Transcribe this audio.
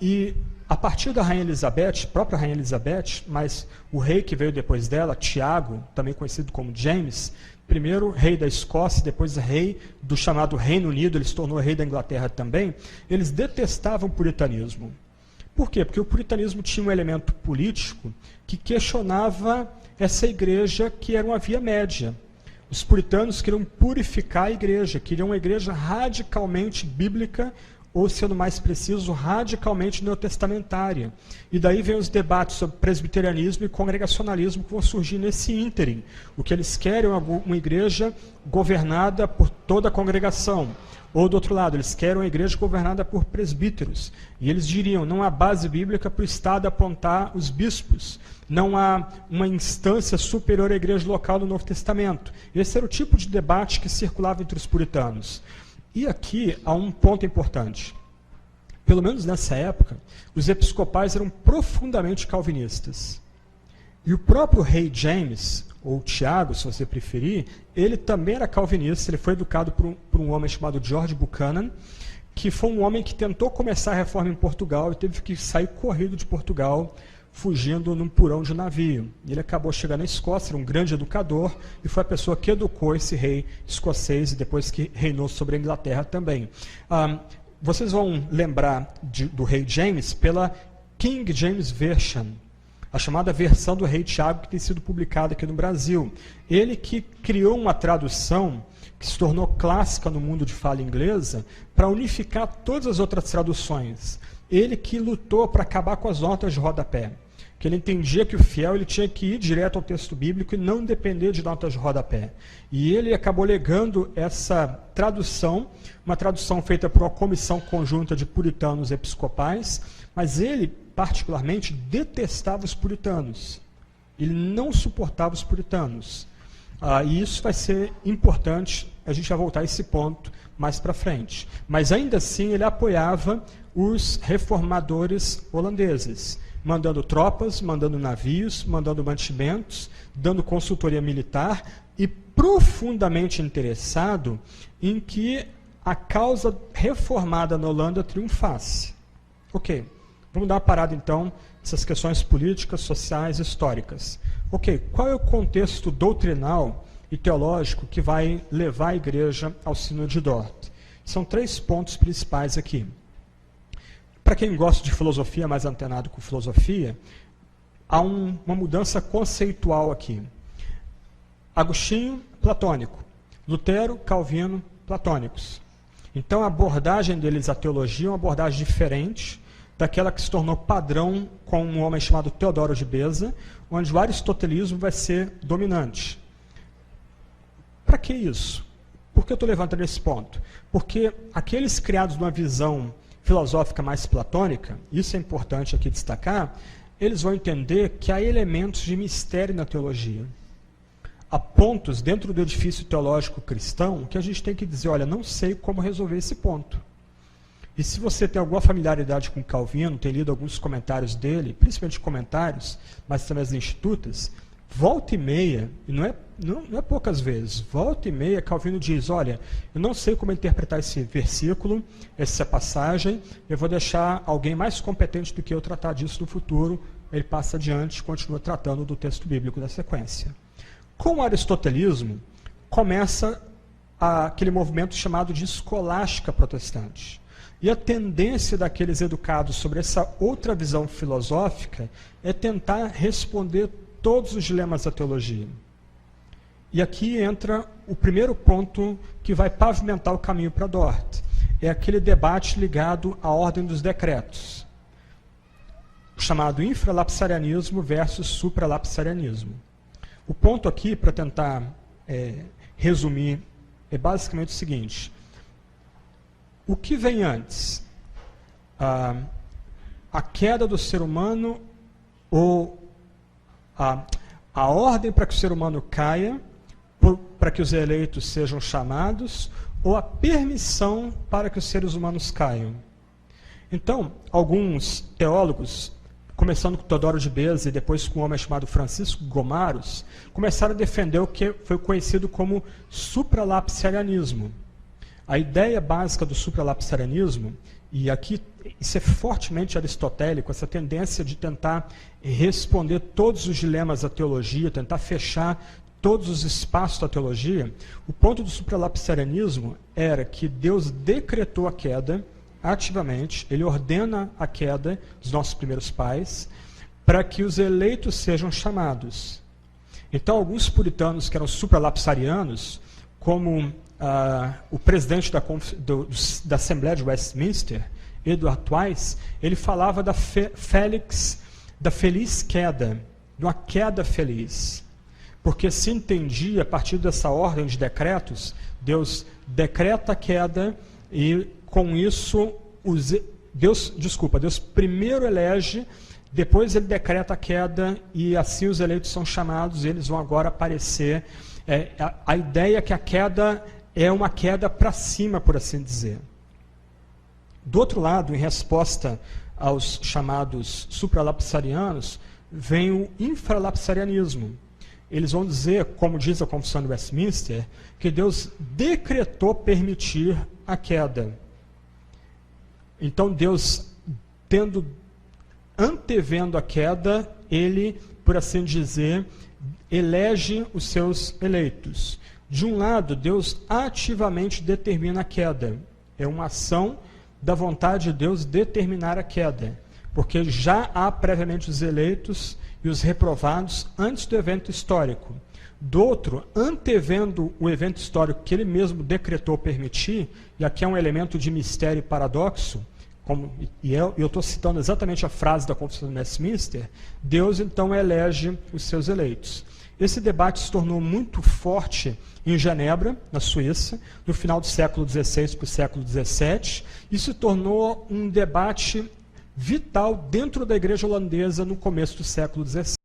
E a partir da Rainha Elizabeth, própria Rainha Elizabeth, mas o rei que veio depois dela, Tiago, também conhecido como James, primeiro rei da Escócia, depois rei do chamado Reino Unido, ele se tornou rei da Inglaterra também, eles detestavam o puritanismo. Por quê? Porque o puritanismo tinha um elemento político que questionava essa igreja que era uma via média. Os puritanos queriam purificar a igreja, queriam uma igreja radicalmente bíblica, ou, sendo mais preciso, radicalmente neotestamentária. E daí vem os debates sobre presbiterianismo e congregacionalismo que vão surgir nesse ínterim. O que eles querem é uma igreja governada por toda a congregação. Ou, do outro lado, eles querem uma igreja governada por presbíteros. E eles diriam, não há base bíblica para o Estado apontar os bispos. Não há uma instância superior à igreja local do Novo Testamento. Esse era o tipo de debate que circulava entre os puritanos. E aqui há um ponto importante. Pelo menos nessa época, os episcopais eram profundamente calvinistas. E o próprio rei James, ou Tiago, se você preferir, ele também era calvinista. Ele foi educado por um homem chamado George Buchanan, que foi um homem que tentou começar a reforma em Portugal e teve que sair corrido de Portugal, fugindo num porão de navio. Ele acabou chegando à Escócia, era um grande educador, e foi a pessoa que educou esse rei escocês, e depois que reinou sobre a Inglaterra também. Vocês vão lembrar do rei James pela King James Version, a chamada versão do rei Tiago, que tem sido publicada aqui no Brasil. Ele que criou uma tradução que se tornou clássica no mundo de fala inglesa, para unificar todas as outras traduções. Ele que lutou para acabar com as notas de rodapé. Que ele entendia que o fiel ele tinha que ir direto ao texto bíblico e não depender de notas de rodapé. E ele acabou legando essa tradução, uma tradução feita por uma comissão conjunta de puritanos episcopais, mas ele, particularmente, detestava os puritanos. Ele não suportava os puritanos. E isso vai ser importante, a gente vai voltar a esse ponto mais para frente. Mas ainda assim ele apoiava os reformadores holandeses, mandando tropas, mandando navios, mandando mantimentos, dando consultoria militar e profundamente interessado em que a causa reformada na Holanda triunfasse. Ok, vamos dar uma parada então nessas questões políticas, sociais, históricas. Ok, qual é o contexto doutrinal e teológico que vai levar a igreja ao Sínodo de Dort? São 3 pontos principais aqui. Para quem gosta de filosofia, mais antenado com filosofia, há uma mudança conceitual aqui. Agostinho, platônico. Lutero, Calvino, platônicos. Então a abordagem deles à teologia é uma abordagem diferente daquela que se tornou padrão com um homem chamado Teodoro de Beza, onde o aristotelismo vai ser dominante. Para que isso? Por que eu estou levantando esse ponto? Porque aqueles criados numa visão filosófica mais platônica, isso é importante aqui destacar, eles vão entender que há elementos de mistério na teologia. Há pontos dentro do edifício teológico cristão que a gente tem que dizer, olha, não sei como resolver esse ponto. E se você tem alguma familiaridade com Calvino, tem lido alguns comentários dele, principalmente comentários, mas também as institutas, volta e meia, e não é poucas vezes, volta e meia Calvino diz, olha, eu não sei como interpretar esse versículo, essa passagem, eu vou deixar alguém mais competente do que eu tratar disso no futuro. Ele passa adiante e continua tratando do texto bíblico da sequência. Com o aristotelismo, começa aquele movimento chamado de escolástica protestante. E a tendência daqueles educados sobre essa outra visão filosófica é tentar responder todos os dilemas da teologia. E aqui entra o primeiro ponto que vai pavimentar o caminho para Dort. É aquele debate ligado à ordem dos decretos, chamado infralapsarianismo versus supralapsarianismo. O ponto aqui, para tentar resumir, é basicamente o seguinte. O que vem antes? A queda do ser humano ou a ordem para que o ser humano caia, para que os eleitos sejam chamados, ou a permissão para que os seres humanos caiam? Então, alguns teólogos, começando com Teodoro de Beza e depois com um homem chamado Francisco Gomaros, começaram a defender o que foi conhecido como supralapsarianismo. A ideia básica do supralapsarianismo e aqui isso é fortemente aristotélico, essa tendência de tentar responder todos os dilemas da teologia, tentar fechar todos os espaços da teologia. O ponto do supralapsarianismo era que Deus decretou a queda ativamente, ele ordena a queda dos nossos primeiros pais, para que os eleitos sejam chamados. Então, alguns puritanos que eram supralapsarianos, como o presidente da Assembleia de Westminster, Edward Twice, ele falava da feliz queda, de uma queda feliz. Porque se entendia, a partir dessa ordem de decretos, Deus decreta a queda e, com isso, Deus primeiro elege, depois ele decreta a queda e assim os eleitos são chamados, eles vão agora aparecer. A ideia é que a queda é uma queda para cima, por assim dizer. Do outro lado, em resposta aos chamados supralapsarianos, vem o infralapsarianismo. Eles vão dizer, como diz a Confissão de Westminster, que Deus decretou permitir a queda. Então Deus, antevendo a queda, ele, por assim dizer, elege os seus eleitos. De um lado, Deus ativamente determina a queda. É uma ação da vontade de Deus determinar a queda, porque já há previamente os eleitos e os reprovados antes do evento histórico. Do outro, antevendo o evento histórico que ele mesmo decretou permitir, e aqui é um elemento de mistério e paradoxo, eu estou citando exatamente a frase da Confissão de Westminster, Deus então elege os seus eleitos. Esse debate se tornou muito forte em Genebra, na Suíça, no final do século XVI para o século XVII, e se tornou um debate vital dentro da igreja holandesa no começo do século XVI.